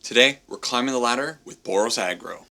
Today, we're climbing the ladder with Boros Aggro.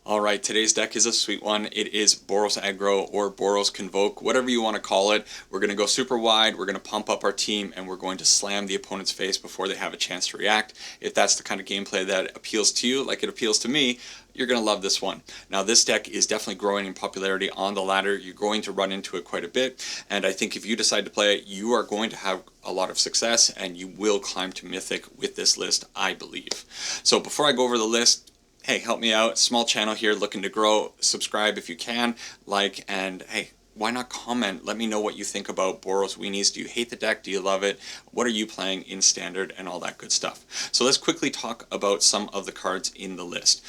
Alright, today's deck is a sweet one. It is Boros Aggro or Boros Convoke, whatever you want to call it. We're going to go super wide, we're going to pump up our team, and we're going to slam the opponent's face before they have a chance to react. If that's the kind of gameplay that appeals to you, like it appeals to me, you're going to love this one. Now, this deck is definitely growing in popularity on the ladder. You're going to run into it quite a bit, and I think if you decide to play it, you are going to have a lot of success, and you will climb to Mythic with this list, I believe. So before I go over the list, hey, help me out. Small channel here, looking to grow. Subscribe if you can, like, and hey, why not comment? Let me know what you think about Boros Weenies. Do you hate the deck? Do you love it? What are you playing in Standard and all that good stuff? So let's quickly talk about some of the cards in the list.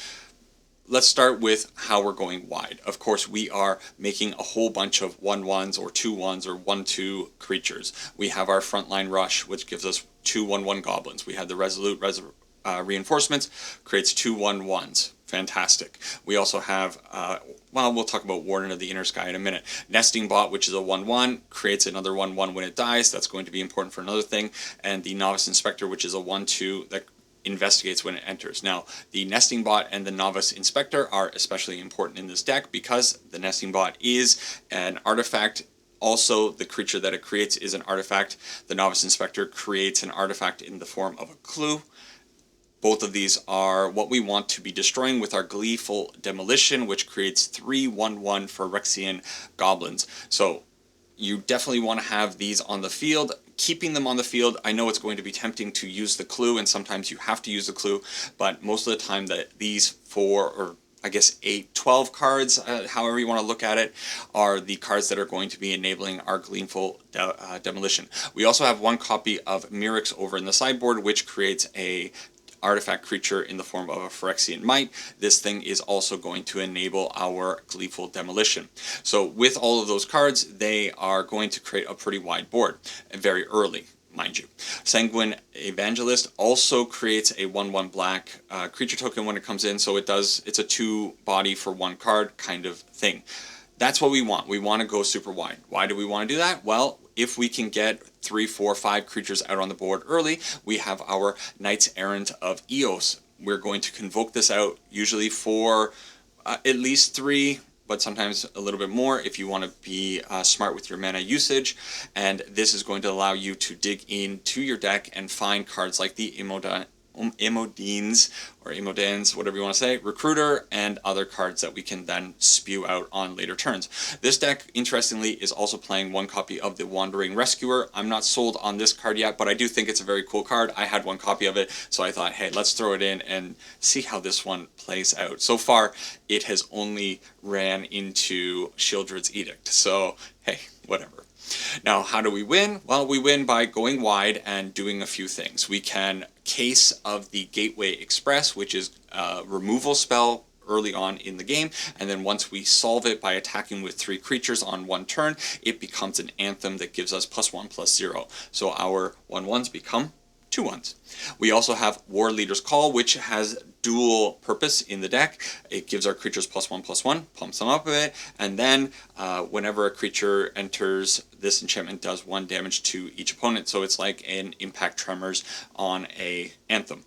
Let's start with how we're going wide. Of course, we are making a whole bunch of 1/1s or 2/1s or 1/2 creatures. We have our Frontline Rush, which gives us 2/1/1 goblins. We have the Resolute Reinforcements, creates 2/1/1s. Fantastic. We also have, well, we'll talk about Warden of the Inner Sky in a minute. Nesting Bot, which is a 1/1, creates another 1/1 when it dies. That's going to be important for another thing. And the Novice Inspector, which is a 1/2 that investigates when it enters. Now, the Nesting Bot and the Novice Inspector are especially important in this deck because the Nesting Bot is an artifact. Also, the creature that it creates is an artifact. The Novice Inspector creates an artifact in the form of a clue. Both of these are what we want to be destroying with our Gleeful Demolition, which creates 3/1/1 Phyrexian goblins. So you definitely want to have these on the field. Keeping them on the field, I know it's going to be tempting to use the clue, and sometimes you have to use the clue, but most of the time that these 4 or I guess 8, 12 cards, however you want to look at it, are the cards that are going to be enabling our Gleeful Demolition. We also have one copy of Mirix over in the sideboard, which creates a artifact creature in the form of a Phyrexian Might. This thing is also going to enable our Gleeful Demolition. So with all of those cards, they are going to create a pretty wide board, very early, mind you. Sanguine Evangelist also creates a 1/1 black creature token when it comes in, so it's a 2 body for 1 card kind of thing. That's what we want. We want to go super wide. Why do we want to do that? Well, if we can get 3, 4, 5 creatures out on the board early, we have our Knights Errant of Eos. We're going to convoke this out usually for at least 3, but sometimes a little bit more if you want to be smart with your mana usage. And this is going to allow you to dig into your deck and find cards like the Imodines, or Imodens, whatever you want to say, Recruiter, and other cards that we can then spew out on later turns. This deck, interestingly, is also playing one copy of the Wandering Rescuer. I'm not sold on this card yet, but I do think it's a very cool card. I had one copy of it, so I thought, hey, let's throw it in and see how this one plays out. So far, it has only ran into Sheoldred's Edict, so hey, whatever. Now, how do we win? Well, we win by going wide and doing a few things. We can case of the Gateway Express, which is a removal spell early on in the game, and then once we solve it by attacking with 3 creatures on 1 turn, it becomes an Anthem that gives us +1/+0. So our 1/1s become 2/1s. We also have War Leader's Call, which has dual purpose in the deck. It gives our creatures +1/+1, pumps them up a bit, and then whenever a creature enters, this enchantment does 1 damage to each opponent, so it's like an Impact Tremors on a Anthem.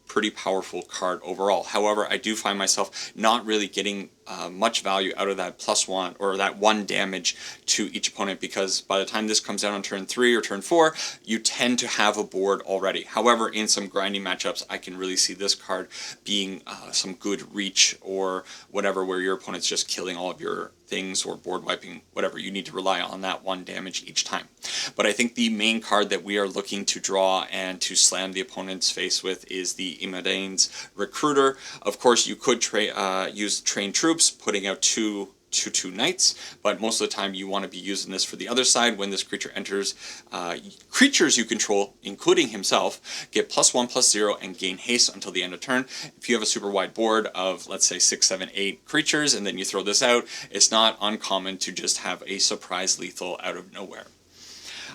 Pretty powerful card overall. However, I do find myself not really getting much value out of that +1 or that 1 damage to each opponent, because by the time this comes down on turn 3 or turn 4, you tend to have a board already. However, in some grinding matchups, I can really see this card being some good reach or whatever, where your opponent's just killing all of your things or board wiping, whatever. You need to rely on that 1 damage each time. But I think the main card that we are looking to draw and to slam the opponent's face with is the Imodane's Recruiter. Of course, you could use Trained Troops, putting out 2 knights, but most of the time you want to be using this for the other side. When this creature enters, creatures you control, including himself, get +1/+0 and gain haste until the end of turn. If you have a super wide board of, let's say, 6, 7, 8 creatures, and then you throw this out, it's not uncommon to just have a surprise lethal out of nowhere.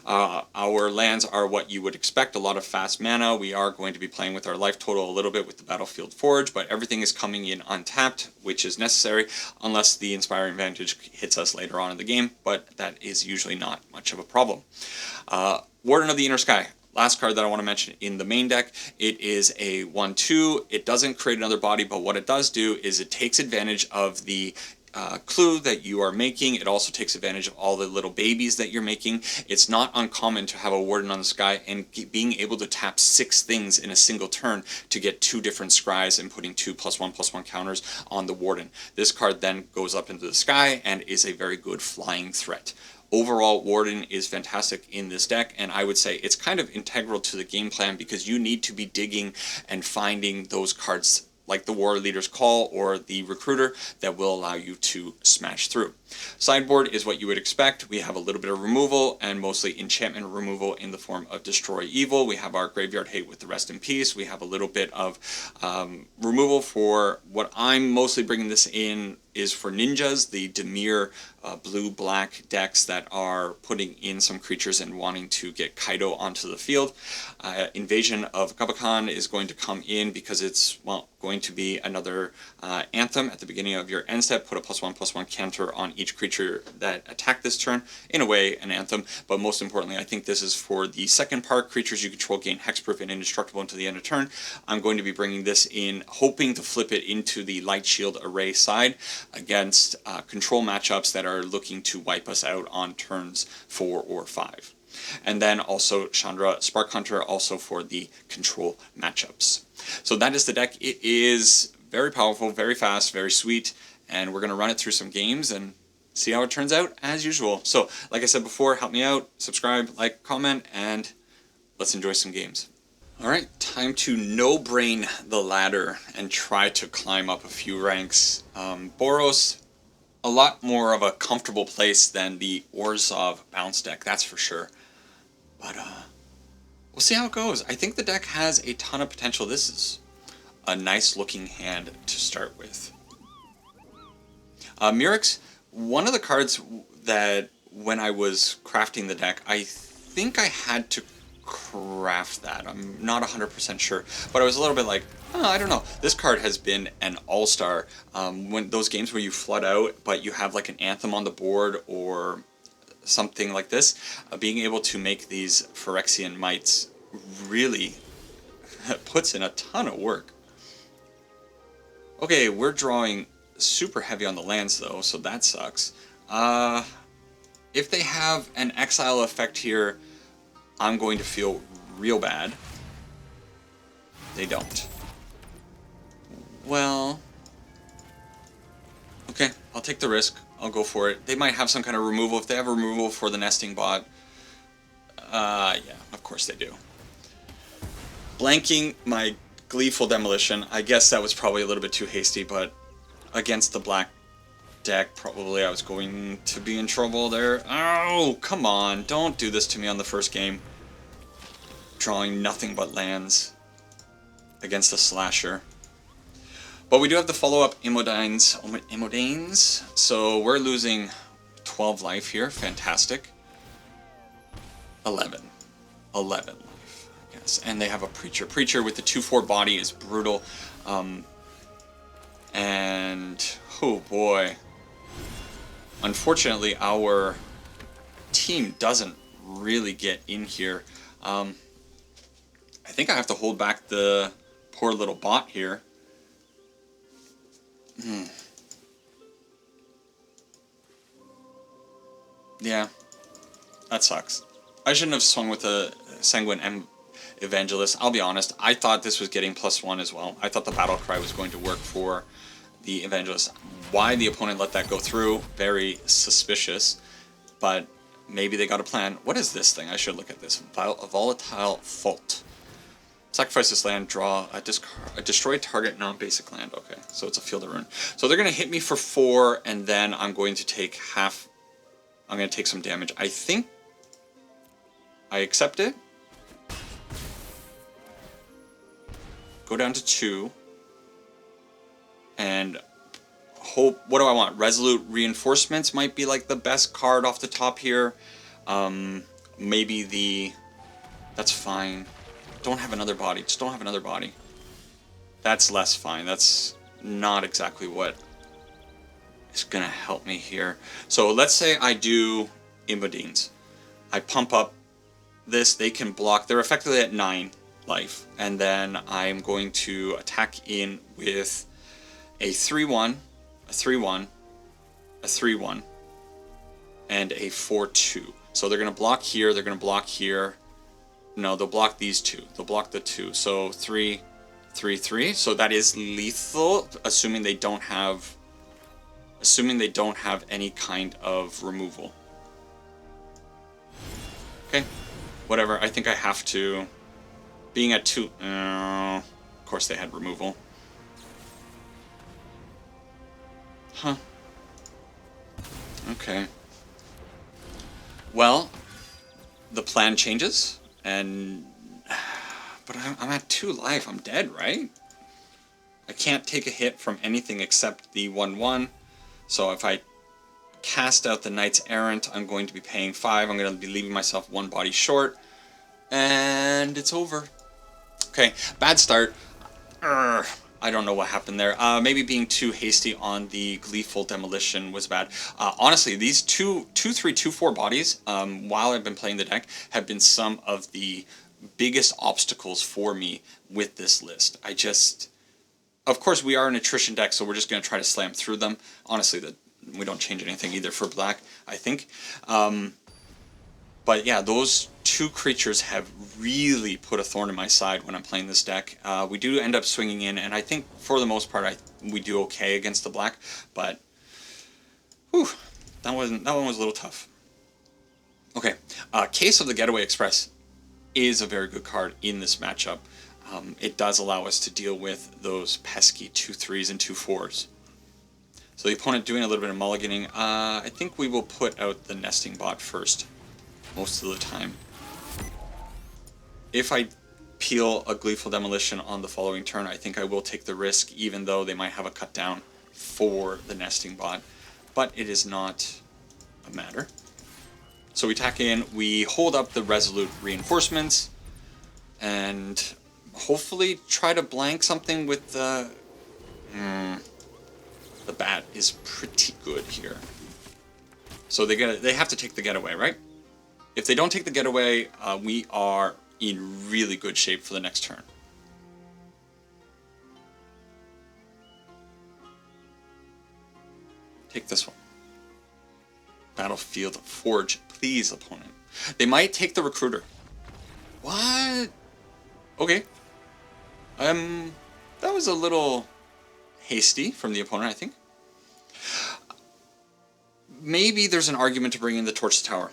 Our lands are what you would expect, a lot of fast mana. We are going to be playing with our life total a little bit with the Battlefield Forge, but everything is coming in untapped, which is necessary, unless the Inspiring Vantage hits us later on in the game, but that is usually not much of a problem. Warden of the Inner Sky. Last card that I want to mention in the main deck, it is a 1/2. It doesn't create another body, but what it does do is it takes advantage of the clue that you are making. It also takes advantage of all the little babies that you're making. It's not uncommon to have a Warden on the sky and being able to tap 6 things in a single turn to get 2 different scries and putting 2 +1/+1 counters on the Warden. This card then goes up into the sky and is a very good flying threat. Overall, Warden is fantastic in this deck, and I would say it's kind of integral to the game plan because you need to be digging and finding those cards like the War Leader's Call or the Recruiter that will allow you to smash through. Sideboard is what you would expect. We have a little bit of removal and mostly enchantment removal in the form of Destroy Evil. We have our Graveyard Hate with the Rest in Peace. We have a little bit of removal for what I'm mostly bringing this in is for ninjas, the Dimir blue-black decks that are putting in some creatures and wanting to get Kaido onto the field. Invasion of Kabakan is going to come in because it's, well, going to be another Anthem at the beginning of your end step. Put a +1/+1 counter on each creature that attack this turn. In a way, an Anthem, but most importantly, I think this is for the second part. Creatures you control gain hexproof and indestructible until the end of turn. I'm going to be bringing this in, hoping to flip it into the Light Shield Array side against control matchups that are looking to wipe us out on turns 4 or 5. And then also Chandra Spark Hunter also for the control matchups. So that is the deck. It is very powerful, very fast, very sweet, and we're going to run it through some games and see how it turns out as usual. So like I said before, help me out, subscribe, like, comment, and let's enjoy some games. Alright, time to no-brain the ladder and try to climb up a few ranks. Boros, a lot more of a comfortable place than the Orzhov bounce deck, that's for sure. But we'll see how it goes. I think the deck has a ton of potential. This is a nice looking hand to start with. Murex, one of the cards that when I was crafting the deck, I think I had to craft that. I'm not 100% sure, but I was a little bit like, oh, I don't know. This card has been an all-star. When those games where you flood out, but you have like an Anthem on the board or something like this, being able to make these Phyrexian Mites really puts in a ton of work. Okay, we're drawing super heavy on the lands though, so that sucks. If they have an exile effect here, I'm going to feel real bad. They don't. Well, okay, I'll take the risk. I'll go for it. They might have some kind of removal. If they have a removal for the nesting bot, yeah, of course they do. Blanking my Gleeful Demolition. I guess that was probably a little bit too hasty, but against the black deck, probably I was going to be in trouble there. Oh, come on. Don't do this to me on the first game. Drawing nothing but lands against a slasher. But we do have the follow-up Immodanes, so we're losing 12 life here. Fantastic. 11 life, I guess. And they have a Preacher. Preacher with the 2/4 body is brutal. And, oh boy. Unfortunately, our team doesn't really get in here. I think I have to hold back the poor little bot here. Yeah, that sucks. I shouldn't have swung with a Sanguine Evangelist. I'll be honest, I thought this was getting +1 as well. I thought the Battle Cry was going to work for the Evangelist. Why the opponent let that go through, very suspicious, but maybe they got a plan. What is this thing? I should look at this. A Volatile Fault. Sacrifice this land, draw a destroy target non-basic land. Okay, so it's a Field of Ruin. So they're going to hit me for 4, and then I'm going to take half. I'm going to take some damage. I think I accept it. Go down to 2. And hope. What do I want? Resolute Reinforcements might be like the best card off the top here. Maybe the. That's fine. Don't have another body. Just don't have another body. That's less fine. That's not exactly what is going to help me here. So let's say I do Immodanes. I pump up this, they can block. They're effectively at 9 life. And then I'm going to attack in with a 3-1, a 3-1, a 3-1, and a 4-2. So they're going to block here, they're going to block here. No, they'll block these two. They'll block the 2. So 3, 3, 3. So that is lethal, assuming they don't have any kind of removal. Okay, whatever. I think I have to. Being at 2, of course they had removal. Huh. Okay. Well, the plan changes, and but I'm at 2 life. I'm dead, right? I can't take a hit from anything except the 1/1. So if I cast out the Knights Errant, I'm going to be paying 5. I'm going to be leaving myself 1 body short, and it's over. Okay, bad start. I don't know what happened there. Maybe being too hasty on the Gleeful Demolition was bad. Honestly, these 2/3, 2/4 bodies, while I've been playing the deck, have been some of the biggest obstacles for me with this list. Of course, we are an attrition deck, so we're just going to try to slam through them. Honestly, we don't change anything either for black, I think. But yeah, those 2 creatures have really put a thorn in my side when I'm playing this deck. We do end up swinging in, and I think for the most part we do okay against the black. But whew, that one was a little tough. Okay, Case of the Getaway Express is a very good card in this matchup. It does allow us to deal with those pesky 2/3s and 2/4s. So the opponent doing a little bit of mulliganing. I think we will put out the Nesting Bot first, most of the time. If I peel a Gleeful Demolition on the following turn, I think I will take the risk, even though they might have a cut down for the Nesting Bot. But it is not a matter. So we tack in, we hold up the Resolute Reinforcements, and hopefully try to blank something with the... the bat is pretty good here. So they have to take the getaway, right? If they don't take the getaway, we are in really good shape for the next turn. Take this one. Battlefield Forge, please, opponent. They might take the Recruiter. What? Okay. That was a little hasty from the opponent, I think. Maybe there's an argument to bring in the Torch the Tower.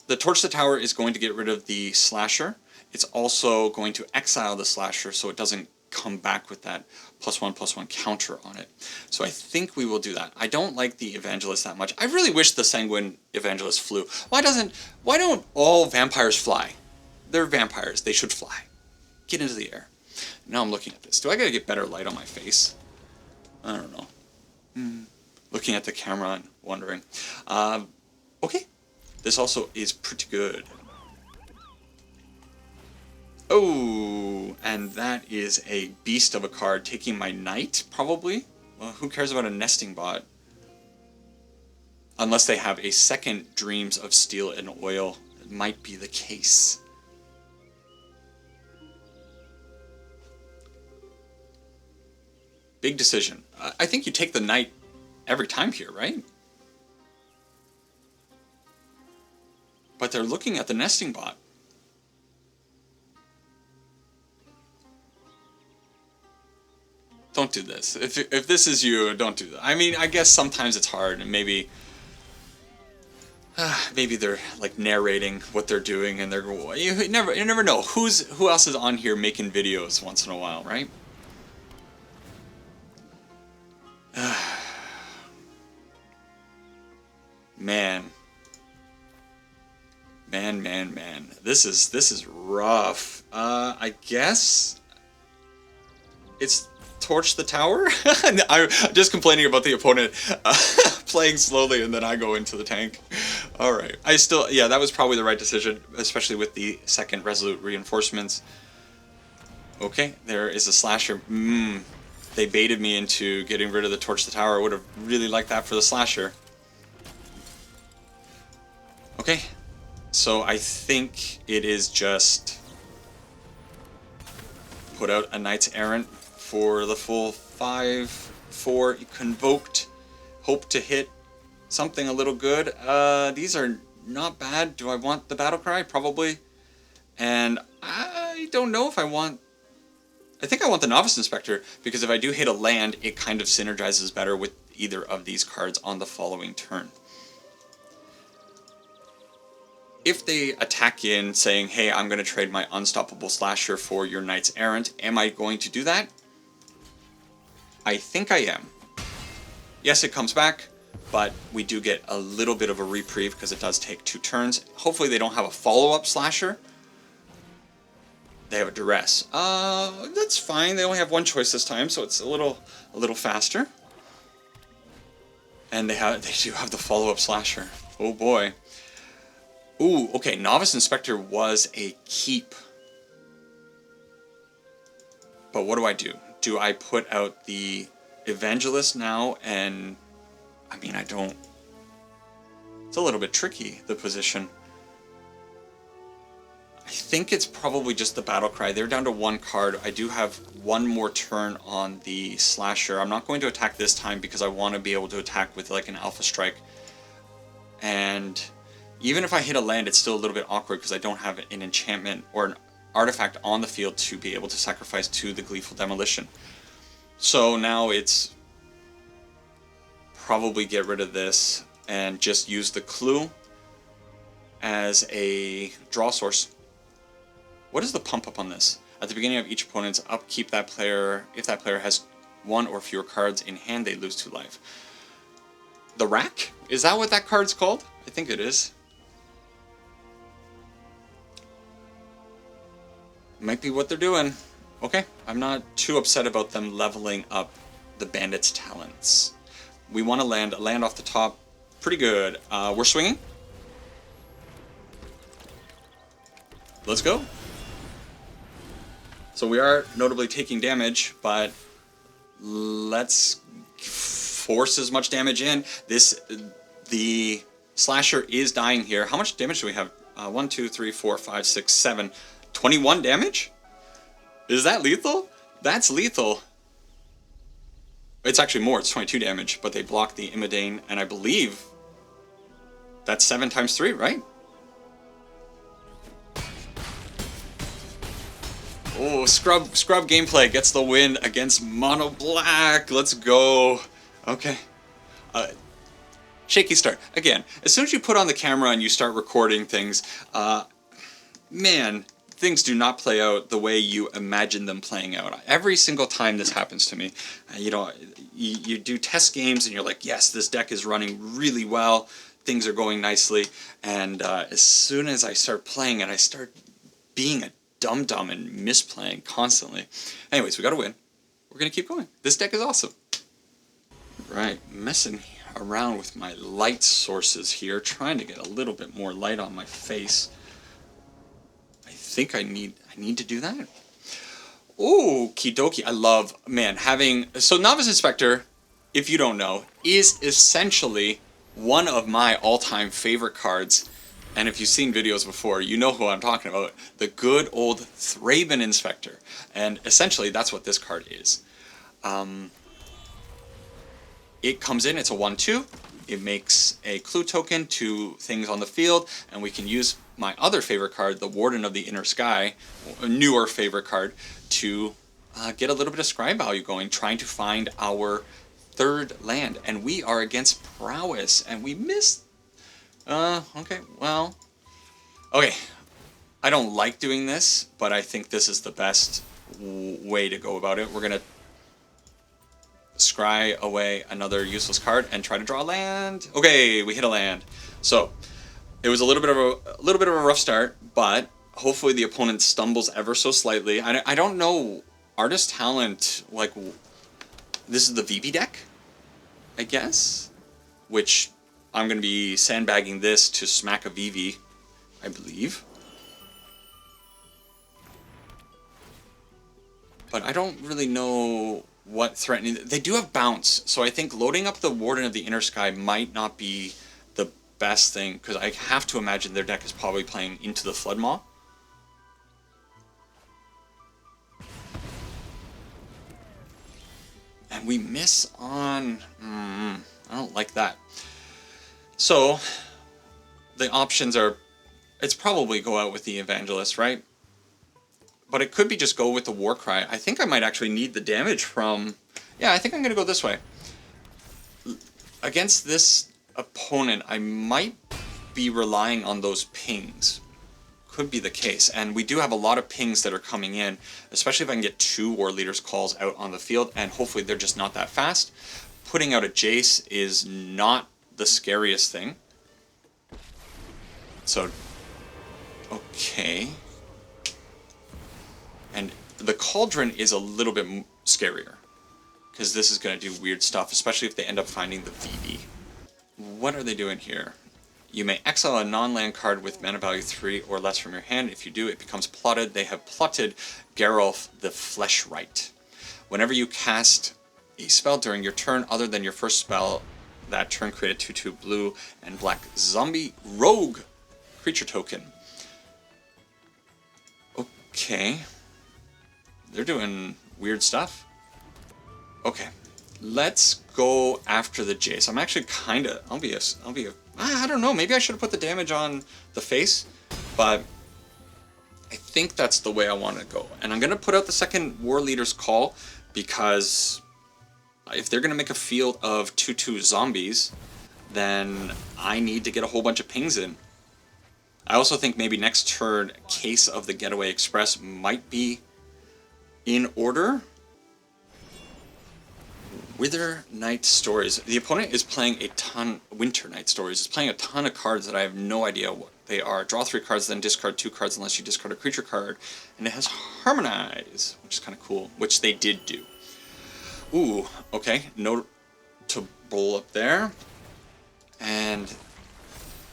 The Torch the Tower is going to get rid of the Slasher. It's also going to exile the Slasher so it doesn't come back with that +1/+1 counter on it. So I think we will do that. I don't like the Evangelist that much. I really wish the Sanguine Evangelist flew. Why don't all vampires fly? They're vampires. They should fly. Get into the air. Now I'm looking at this. Do I gotta get better light on my face? I don't know. Looking at the camera and wondering. Okay. This also is pretty good. Oh, and that is a beast of a card. Taking my Knight, probably? Well, who cares about a Nesting Bot? Unless they have a second Dreams of Steel and Oil. It might be the case. Big decision. I think you take the Knight every time here, right? But they're looking at the Nesting Bot. Don't do this. If this is you, don't do that. I mean, I guess sometimes it's hard, and maybe they're like narrating what they're doing, and they're you never know who else is on here making videos once in a while, right? Man. This is rough. I guess it's Torch the Tower? I'm just complaining about the opponent playing slowly and then I go into the tank. Alright. Yeah, that was probably the right decision, especially with the second Resolute Reinforcements. Okay, there is a Slasher. They baited me into getting rid of the Torch the Tower. I would have really liked that for the Slasher. Okay, So I think it is just put out a Knights Errant for the full 5/4 Convoked. Hope to hit something a little good. These are not bad. Do I want the battle cry? Probably. And I don't know if I want... I think I want the Novice Inspector, because if I do hit a land, it kind of synergizes better with either of these cards on the following turn. If they attack in saying, hey, I'm going to trade my Unstoppable Slasher for your Knights Errant, am I going to do that? I think I am. Yes, it comes back, but we do get a little bit of a reprieve because it does take 2 turns. Hopefully they don't have a follow-up Slasher. They have a Duress. That's fine. They only have 1 choice this time, so it's a little faster. And they do have the follow-up Slasher. Oh boy. Ooh, okay, Novice Inspector was a keep. But what do? Do I put out the Evangelist now? And, I mean, I don't... It's a little bit tricky, the position. I think it's probably just the Battle Cry. They're down to 1 card. I do have 1 more turn on the Slasher. I'm not going to attack this time because I want to be able to attack with, like, an Alpha Strike. And... even if I hit a land, it's still a little bit awkward because I don't have an enchantment or an artifact on the field to be able to sacrifice to the Gleeful Demolition. So now it's probably get rid of this and just use the Clue as a draw source. What is the pump up on this? At the beginning of each opponent's upkeep, that player, if that player has 1 or fewer cards in hand, they lose 2 life. The Rack? Is that what that card's called? I think it is. Might be what they're doing. Okay, I'm not too upset about them leveling up the Bandit's talents. We want to land a land off the top. Pretty good. We're swinging. Let's go. So we are notably taking damage, but let's force as much damage in. The Slasher is dying here. How much damage do we have? 1, 2, 3, 4, 5, 6, 7... 21 damage? Is that lethal? That's lethal. It's actually more, it's 22 damage, but they block the Imodane, and I believe that's 7 times 3, right? Oh, Scrub gameplay gets the win against Mono Black. Let's go. Okay. Shaky start. Again, as soon as you put on the camera and you start recording things, man, things do not play out the way you imagine them playing out. Every single time this happens to me, you do test games and you're like, yes, this deck is running really well, things are going nicely, and as soon as I start playing it, I start being a dum-dum and misplaying constantly. Anyways, we gotta win. We're gonna keep going. This deck is awesome. Right, messing around with my light sources here, trying to get a little bit more light on my face. I think I need to do that. Oh, Kidoki. I love, man, so Novice Inspector, if you don't know, is essentially one of my all-time favorite cards. And if you've seen videos before, you know who I'm talking about. The good old Thraben Inspector. And essentially, that's what this card is. It comes in, it's a 1/2. It makes a clue token to things on the field, and we can use my other favorite card, the Warden of the Inner Sky, a newer favorite card, to get a little bit of scry value going, trying to find our 3rd land. And we are against Prowess, and we missed... okay, well... Okay, I don't like doing this, but I think this is the best way to go about it. We're going to scry away another useless card and try to draw a land. Okay, we hit a land. So it was a little bit of a rough start, but hopefully the opponent stumbles ever so slightly. I don't know, Artist Talent, like, this is the VV deck, I guess, which I'm going to be sandbagging this to smack a VV, I believe. But I don't really know what threatening... They do have bounce, so I think loading up the Warden of the Inner Sky might not be the best thing, because I have to imagine their deck is probably playing into the Flood Maw. And we miss on... I don't like that. So, the options are... It's probably go out with the Evangelist, right? But it could be just go with the Warcry. I think I might actually need the damage from... Yeah, I think I'm going to go this way. Against this opponent, I might be relying on those pings. Could be the case. And we do have a lot of pings that are coming in, especially if I can get 2 War Leaders calls out on the field, and hopefully they're just not that fast. Putting out a Jace is not the scariest thing. So, okay. And the Cauldron is a little bit scarier, because this is going to do weird stuff, especially if they end up finding the VV. What are they doing here? You may exile a non-land card with mana value 3 or less from your hand. If you do, it becomes plotted. They have plotted Geralf the Fleshwright. Whenever you cast a spell during your turn other than your first spell, that turn create a 2/2 blue and black zombie rogue creature token. Okay. They're doing weird stuff. Okay. Let's go after the Jace. I'm actually kind of... I don't know. Maybe I should have put the damage on the face, but I think that's the way I want to go. And I'm going to put out the second War Leader's Call, because if they're going to make a field of 2/2 zombies, then I need to get a whole bunch of pings in. I also think maybe next turn, Case of the Getaway Express might be in order. Wither Night Stories. The opponent is playing a ton... Winter Night Stories is playing a ton of cards that I have no idea what they are. Draw 3 cards, then discard 2 cards unless you discard a creature card. And it has Harmonize, which is kind of cool, which they did do. Ooh, okay. Note to roll up there. And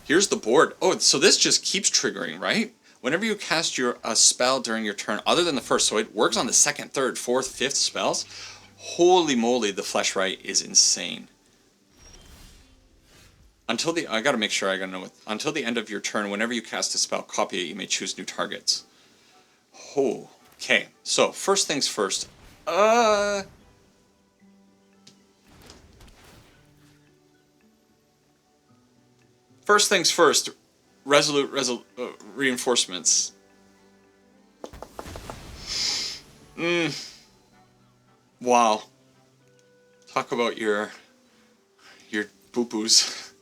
here's the board. Oh, so this just keeps triggering, right? Whenever you cast a spell during your turn, other than the first, so it works on the second, third, fourth, fifth spells. Holy moly, the Fleshwright is insane. I gotta make sure I gotta know it. Until the end of your turn, whenever you cast a spell, copy it, you may choose new targets. Oh, okay. So, first things first. First things first. Resolute reinforcements. Wow. Talk about your boo-boos.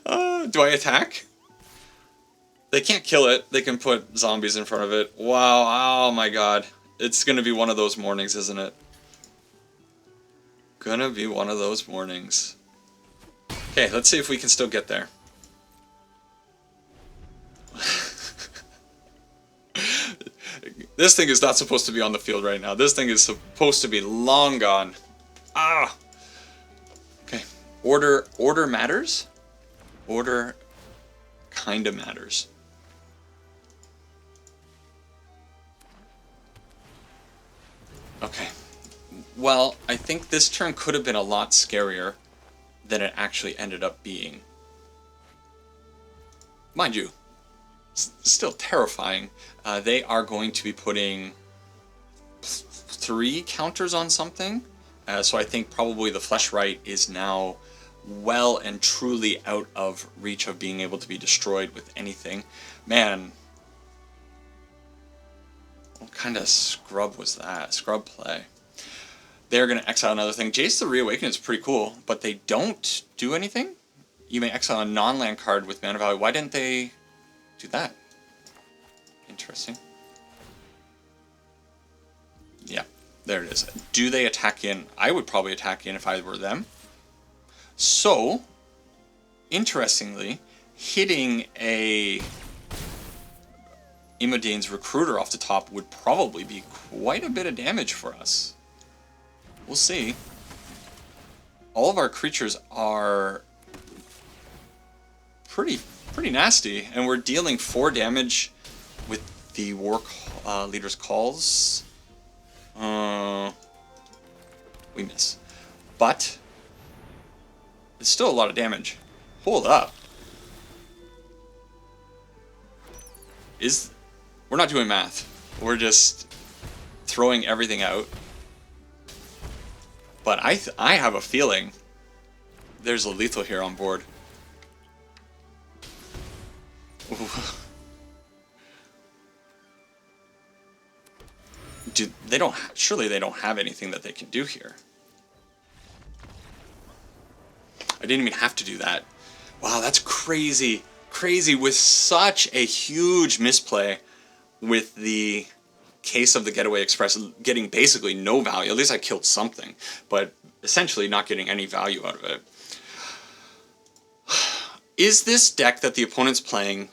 Do I attack? They can't kill it. They can put zombies in front of it. Wow. Oh my god. It's gonna be one of those mornings, isn't it? Gonna be one of those mornings. Okay, let's see if we can still get there. This thing is not supposed to be on the field right now. This thing is supposed to be long gone. Ah! Okay. Order matters? Order kinda matters. Okay. Well, I think this turn could have been a lot scarier than it actually ended up being. Mind you, still terrifying. They are going to be putting 3 counters on something. So I think probably the Fleshwright is now well and truly out of reach of being able to be destroyed with anything. Man, what kind of scrub was that? Scrub play. They're going to exile another thing. Jace the Reawakened is pretty cool, but they don't do anything? You may exile a non-land card with mana value. Why didn't they do that? Interesting. Yeah, there it is. Do they attack in? I would probably attack in if I were them. So, interestingly, hitting a Imodane's Recruiter off the top would probably be quite a bit of damage for us. We'll see. All of our creatures are pretty nasty, and we're dealing 4 damage with the War Leader's Calls. We miss. But it's still a lot of damage. Hold up. We're not doing math. We're just throwing everything out. But I have a feeling there's a lethal here on board. Ooh. Dude, surely they don't have anything that they can do here. I didn't even have to do that. Wow, that's crazy. Crazy with such a huge misplay with the case of the Getaway Express getting basically no value. At least I killed something, but essentially not getting any value out of it. Is this deck that the opponent's playing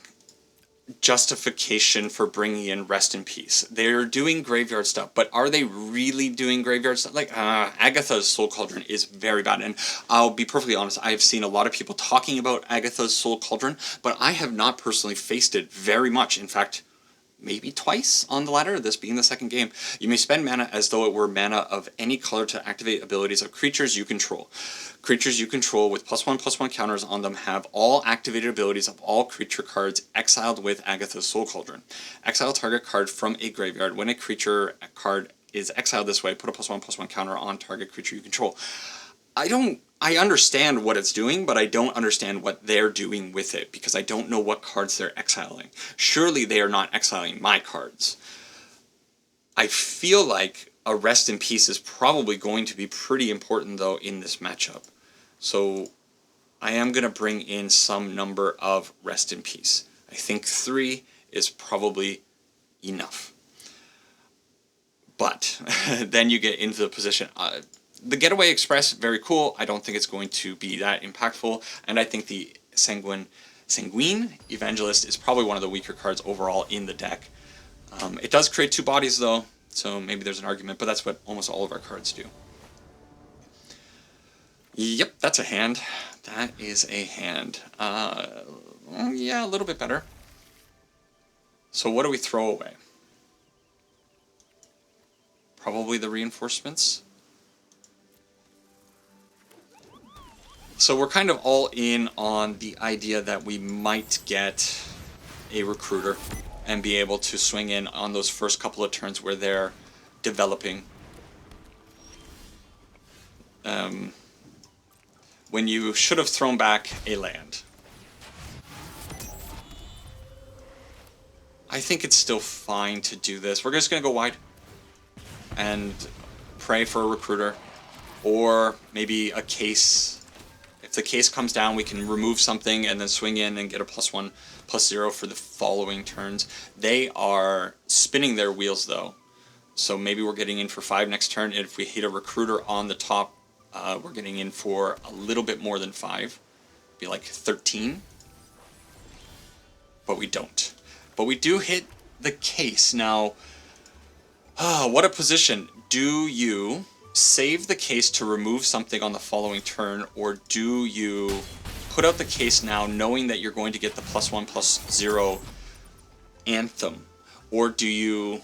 justification for bringing in Rest in Peace? They're doing graveyard stuff, but are they really doing graveyard stuff? Like, Agatha's Soul Cauldron is very bad, and I'll be perfectly honest, I have seen a lot of people talking about Agatha's Soul Cauldron, but I have not personally faced it very much. In fact, maybe twice on the ladder, this being the second game. You may spend mana as though it were mana of any color to activate abilities of creatures you control. Creatures you control with +1/+1 counters on them have all activated abilities of all creature cards exiled with Agatha's Soul Cauldron. Exile target card from a graveyard. When a creature card is exiled this way, put a +1/+1 counter on target creature you control. I understand what it's doing, but I don't understand what they're doing with it, because I don't know what cards they're exiling. Surely they are not exiling my cards. I feel like a Rest in Peace is probably going to be pretty important, though, in this matchup. So I am going to bring in some number of Rest in Peace. I think 3 is probably enough. But then you get into the position... the Getaway Express, very cool. I don't think it's going to be that impactful. And I think the Sanguine Evangelist is probably one of the weaker cards overall in the deck. It does create 2 bodies, though, so maybe there's an argument, but that's what almost all of our cards do. Yep, that's a hand. That is a hand. Yeah, a little bit better. So what do we throw away? Probably the reinforcements. So we're kind of all in on the idea that we might get a recruiter and be able to swing in on those first couple of turns where they're developing. When you should have thrown back a land. I think it's still fine to do this. We're just going to go wide and pray for a recruiter, or maybe a case. If the case comes down, we can remove something and then swing in and get a +1/+0 for the following turns. They are spinning their wheels, though, so maybe we're getting in for 5 next turn, and if we hit a recruiter on the top, we're getting in for a little bit more than 5. Be like 13. But we don't. But we do hit the case. Now, what a position. Do you save the case to remove something on the following turn, or do you put out the case now knowing that you're going to get the +1/+0 Anthem? Or do you...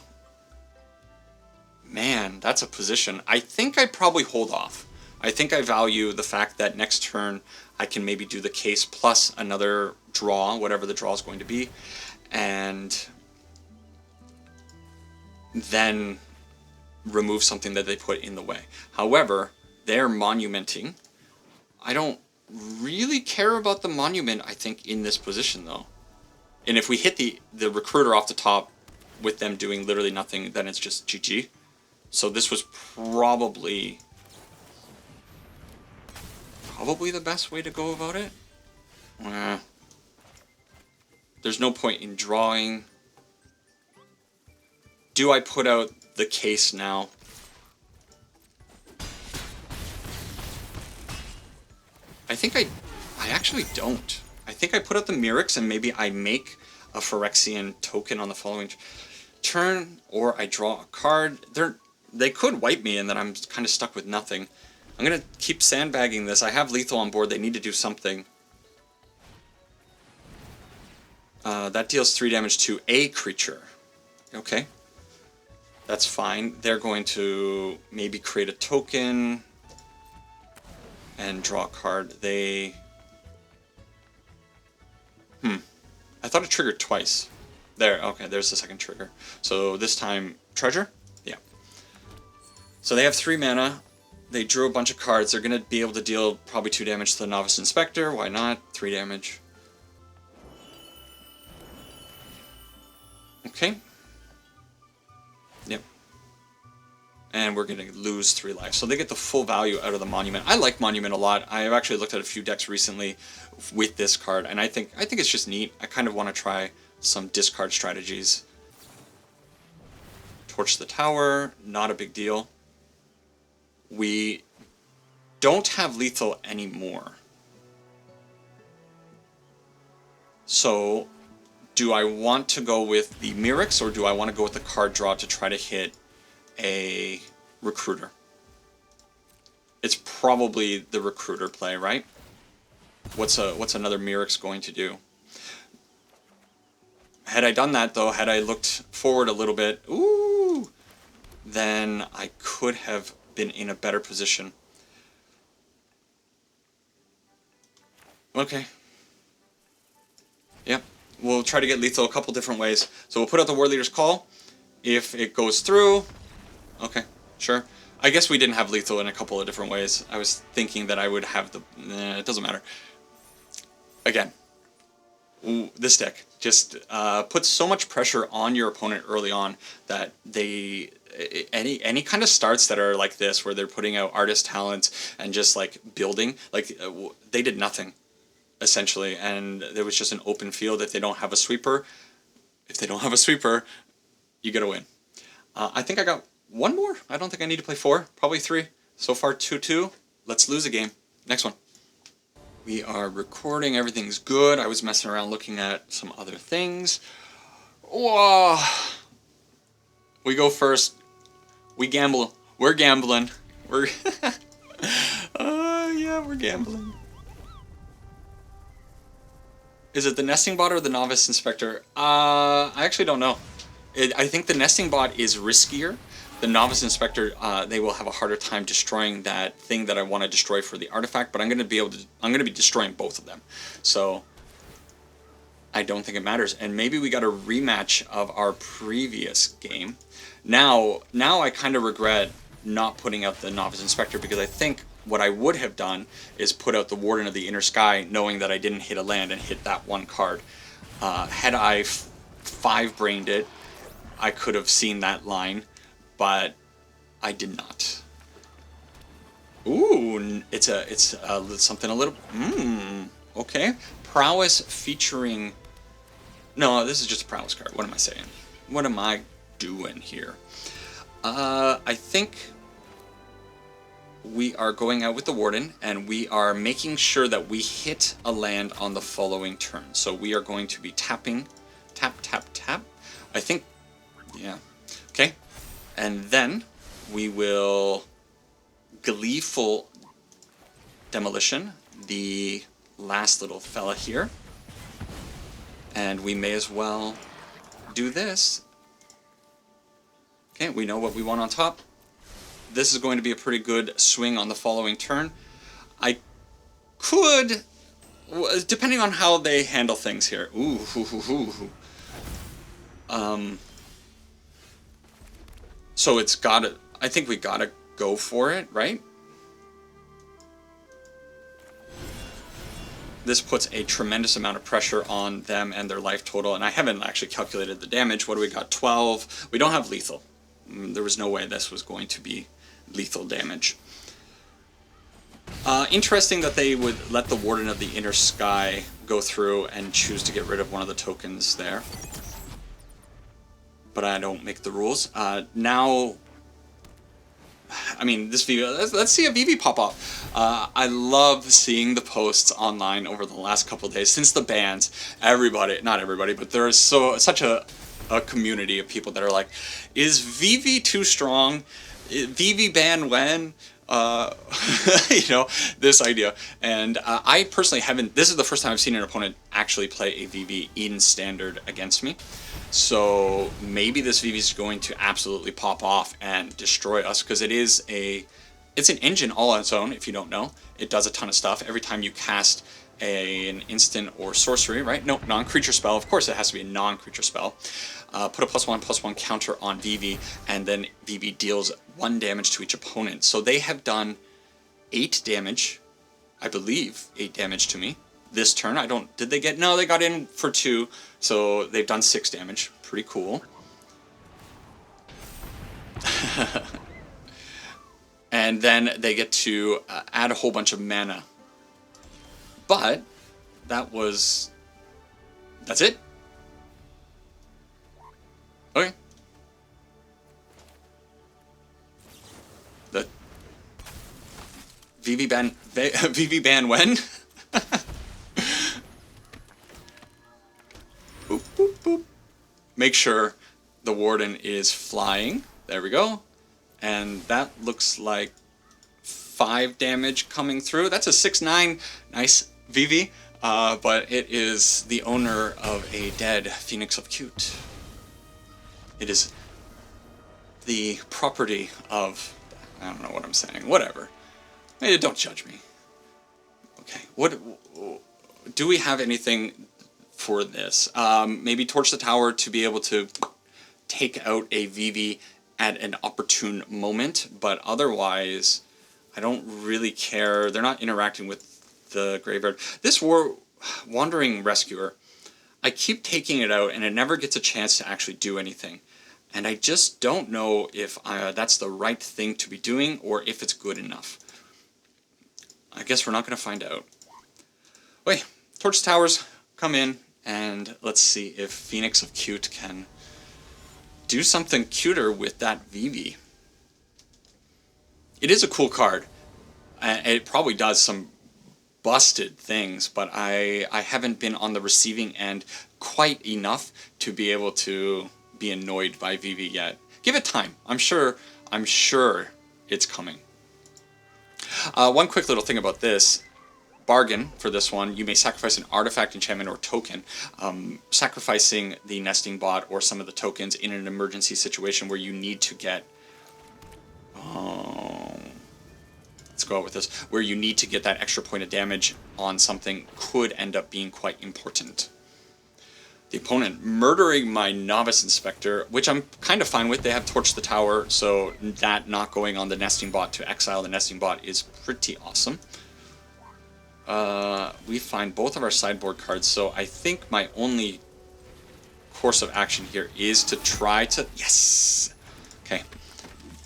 Man, that's a position. I think I'd probably hold off. I think I value the fact that next turn I can maybe do the case plus another draw, whatever the draw is going to be, and then remove something that they put in the way. However, they're monumenting. I don't really care about the monument, I think, in this position, though. And if we hit the recruiter off the top with them doing literally nothing, then it's just GG. So this was probably the best way to go about it. There's no point in drawing. Do I put out the case now? I think I actually don't. I think I put out the Mirrex and maybe I make a Phyrexian token on the following turn, or I draw a card. They could wipe me and then I'm kind of stuck with nothing. I'm going to keep sandbagging this. I have lethal on board. They need to do something. That deals 3 damage to a creature. Okay. That's fine. They're going to maybe create a token and draw a card. I thought it triggered twice. There, okay, there's the second trigger. So this time, treasure? Yeah. So they have 3 mana. They drew a bunch of cards. They're going to be able to deal probably 2 damage to the Novice Inspector. Why not? 3 damage. Okay. Yep. And we're going to lose 3 life. So they get the full value out of the Monument. I like Monument a lot. I've actually looked at a few decks recently with this card, and I think it's just neat. I kind of want to try some discard strategies. Torch the tower, not a big deal. We don't have lethal anymore. So, do I want to go with the Mirrex, or do I want to go with the card draw to try to hit a Recruiter? It's probably the Recruiter play, right? What's another Mirrex going to do? Had I done that, though, had I looked forward a little bit, ooh, then I could have been in a better position. Okay. Yep. We'll try to get lethal a couple different ways. So we'll put out the War Leader's Call. If it goes through, okay, sure. I guess we didn't have lethal in a couple of different ways. I was thinking that I would have the... it doesn't matter. Again, this deck just puts so much pressure on your opponent early on that they... Any kind of starts that are like this, where they're putting out artist talents and just like building, like they did nothing, essentially, and there was just an open field. If they don't have a sweeper, you get a win. I think I got one more. I don't think I need to play 4, probably 3. So far 2-2. Let's lose a game. Next one. We are recording. Everything's good. I was messing around looking at some other things. Whoa. We go first. We gamble. We're gambling. We're yeah, we're gambling. Is it the Nesting Bot or the Novice Inspector? I actually don't know. I think the Nesting Bot is riskier. The Novice Inspector, they will have a harder time destroying that thing that I want to destroy for the artifact, but I'm going to be destroying both of them. So I don't think it matters. And maybe we got a rematch of our previous game. Now I kind of regret not putting out the Novice Inspector, because I think what I would have done is put out the Warden of the Inner Sky, knowing that I didn't hit a land and hit that one card. Had I 5-brained it, I could have seen that line, but I did not. Ooh, it's something a little... okay. Prowess featuring... No, this is just a Prowess card. What am I saying? What am I doing here? I think we are going out with the Warden, and we are making sure that we hit a land on the following turn. So we are going to be tapping, tap, tap, tap. I think, yeah, okay. And then we will Gleeful Demolition the last little fella here. And we may as well do this. Okay, we know what we want on top. This is going to be a pretty good swing on the following turn. I could, depending on how they handle things here. Ooh, so it's gotta, I think we gotta go for it, right? This puts a tremendous amount of pressure on them and their life total, and I haven't actually calculated the damage. What do we got? 12. We don't have lethal. There was no way this was going to be lethal damage. Interesting that they would let the Warden of the Inner Sky go through and choose to get rid of one of the tokens there. But I don't make the rules. Now, I mean, this VV, let's see a VV pop up. I love seeing the posts online over the last couple of days since the bans. Everybody, not everybody, but there is such a community of people that are like, is VV too strong? VV ban when? You know, this idea. And I personally haven't, this is the first time I've seen an opponent actually play a VV in Standard against me. So maybe this VV is going to absolutely pop off and destroy us, because it's an engine all on its own, if you don't know. It does a ton of stuff. Every time you cast an instant or sorcery, right? No, non-creature spell. Of course it has to be a non-creature spell. Put a +1/+1 counter on Vivi, and then Vivi deals 1 damage to each opponent. So they have done 8 damage, I believe 8 damage to me this turn. Did they get, no, they got in for 2, so they've done 6 damage. Pretty cool. And then they get to add a whole bunch of mana. But that's it. Okay. The Vivi ban when? Boop, boop, boop. Make sure the Warden is flying. There we go. And that looks like 5 damage coming through. That's a 6/9. Nice, Vivi. But it is the owner of a dead Phoenix of Cute. It is the property of... I don't know what I'm saying. Whatever. Hey, don't judge me. Okay. What do we have anything for this? Maybe Torch the Tower to be able to take out a Vivi at an opportune moment, but otherwise, I don't really care. They're not interacting with the graveyard. This Wandering Rescuer, I keep taking it out, and it never gets a chance to actually do anything. And I just don't know if that's the right thing to be doing, or if it's good enough. I guess we're not going to find out. Wait, Torch Towers, come in, and let's see if Phoenix of Cute can do something cuter with that Vivi. It is a cool card. It probably does some busted things, but I haven't been on the receiving end quite enough to be able to be annoyed by Vivi yet. Give it time. I'm sure it's coming. One quick little thing about this. Bargain for this one, you may sacrifice an artifact, enchantment, or token. Sacrificing the nesting bot or some of the tokens in an emergency situation where you need to get... let's go out with this. Where you need to get that extra point of damage on something could end up being quite important. The opponent murdering my Novice Inspector, which I'm kind of fine with. They have Torch the Tower, so that not going on the nesting bot to exile the nesting bot is pretty awesome. We find both of our sideboard cards, so I think my only course of action here is to try to... Yes! Okay.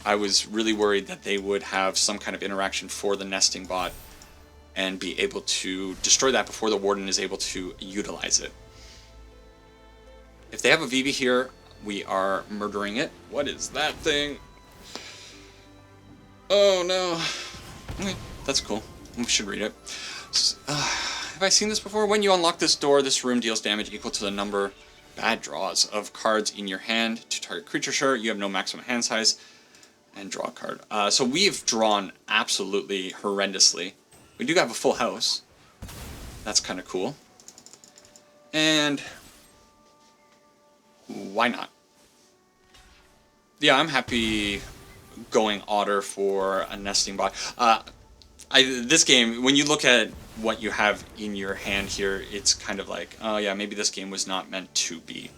I was really worried that they would have some kind of interaction for the nesting bot and be able to destroy that before the Warden is able to utilize it. If they have a Vivi here, we are murdering it. What is that thing? Oh no. Okay, that's cool. We should read it. Have I seen this before? When you unlock this door, this room deals damage equal to the number bad draws of cards in your hand to target creature. Sure, you have no maximum hand size. And draw a card. So we've drawn absolutely horrendously. We do have a full house. That's kind of cool. And why not? Yeah, I'm happy going Otter for a nesting bot. This game, when you look at what you have in your hand here, it's kind of like, oh yeah, maybe this game was not meant to be.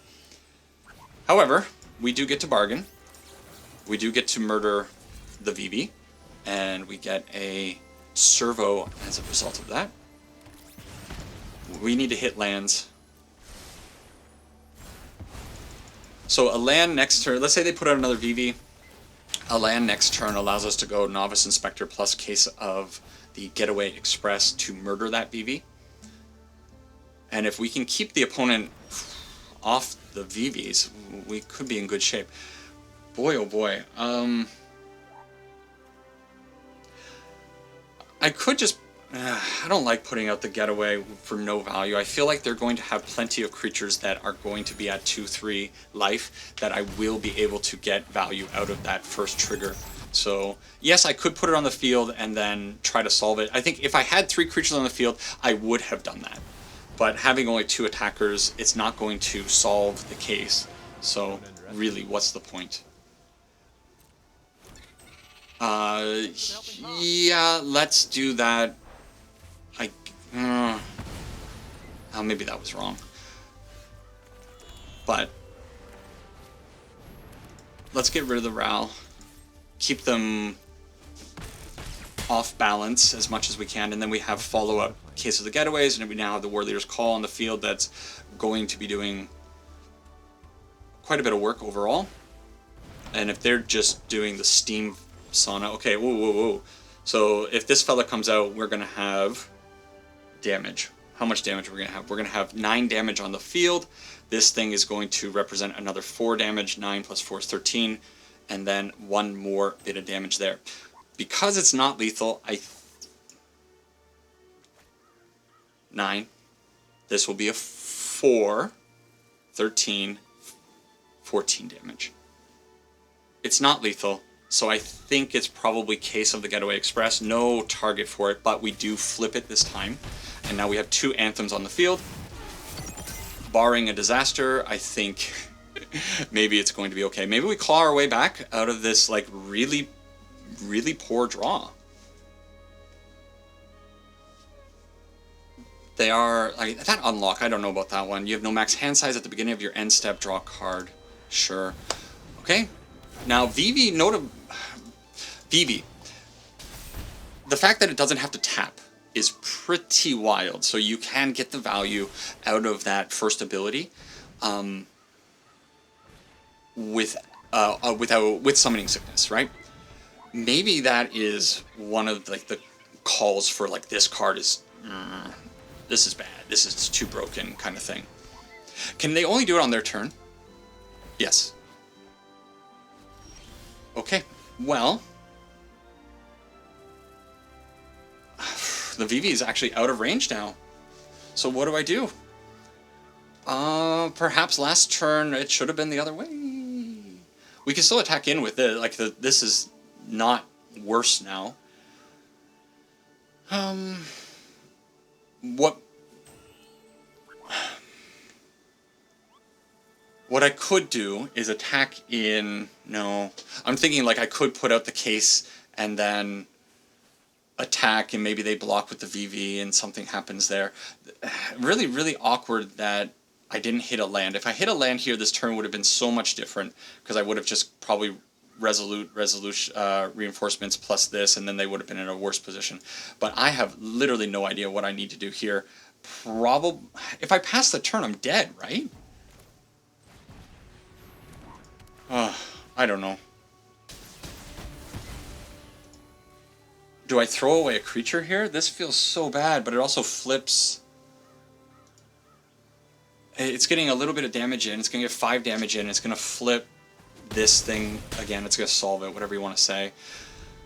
However, we do get to bargain. We do get to murder the Vivi, and we get a servo as a result of that. We need to hit lands. So a land next turn, let's say they put out another Vivi. A land next turn allows us to go Novice Inspector plus Case of the Getaway Express to murder that Vivi. And if we can keep the opponent off the Vivis, we could be in good shape. Boy, oh boy. I could just... I don't like putting out the Getaway for no value. I feel like they're going to have plenty of creatures that are going to be at 2-3 life that I will be able to get value out of that first trigger. So, yes, I could put it on the field and then try to solve it. I think if I had 3 creatures on the field, I would have done that. But having only 2 attackers, it's not going to solve the case. So, really, what's the point? Yeah, let's do that. Maybe that was wrong. But let's get rid of the Ral. Keep them off balance as much as we can, and then we have follow-up Case of the Getaways, and we now have the War Leader's Call on the field that's going to be doing quite a bit of work overall. And if they're just doing the Steam Sauna... Okay, whoa. So if this fella comes out, we're going to have damage. How much damage are we going to have? We're going to have 9 damage on the field. This thing is going to represent another 4 damage. 9 plus 4 is 13. And then 1 more bit of damage there. Because it's not lethal, 9. This will be a 4, 13, 14 damage. It's not lethal, so I think it's probably Case of the Getaway Express. No target for it, but we do flip it this time. And now we have 2 Anthems on the field. Barring a disaster, I think maybe it's going to be okay. Maybe we claw our way back out of this, like, really poor draw. They are, like, that unlock, I don't know about that one. You have no max hand size at the beginning of your end step, draw a card. Sure. Okay. Now, Vivi, Vivi. The fact that it doesn't have to tap is pretty wild. So you can get the value out of that first ability with Summoning Sickness, right? Maybe that is one of like the calls for like this card is this is bad, this is too broken kind of thing. Can they only do it on their turn? Yes. Okay, well, the Vivi is actually out of range now. So what do I do? Perhaps last turn it should have been the other way. We can still attack in with it. Like this is not worse now. What I could do is attack in... No. I'm thinking like I could put out the Case and then attack and maybe they block with the VV and something happens there. Really awkward that I didn't hit a land. If I hit a land here, this turn would have been so much different because I would have just probably reinforcements plus this, and then they would have been in a worse position. But I have literally no idea what I need to do here. If I pass the turn, I'm dead, right? I don't know. Do I throw away a creature here? This feels so bad, but it also flips. It's getting a little bit of damage in. It's going to get 5 damage in. It's going to flip this thing again. It's going to solve it, whatever you want to say.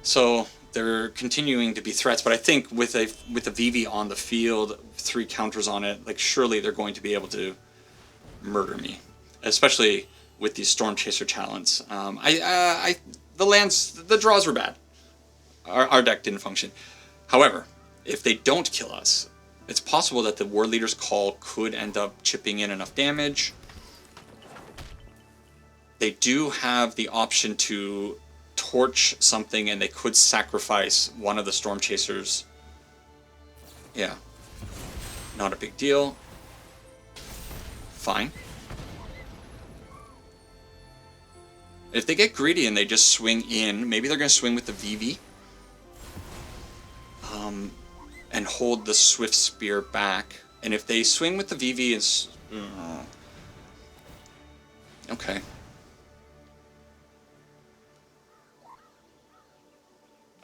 So they're continuing to be threats, but I think with a VV on the field, 3 counters on it, like surely they're going to be able to murder me, especially with these Storm Chaser talents. The draws were bad. Our deck didn't function. However, if they don't kill us, it's possible that the War Leader's Call could end up chipping in enough damage. They do have the option to torch something, and they could sacrifice one of the Storm Chasers. Yeah. Not a big deal. Fine. If they get greedy and they just swing in, maybe they're going to swing with the VV. And hold the Swift Spear back. And if they swing with the VV, it's... okay.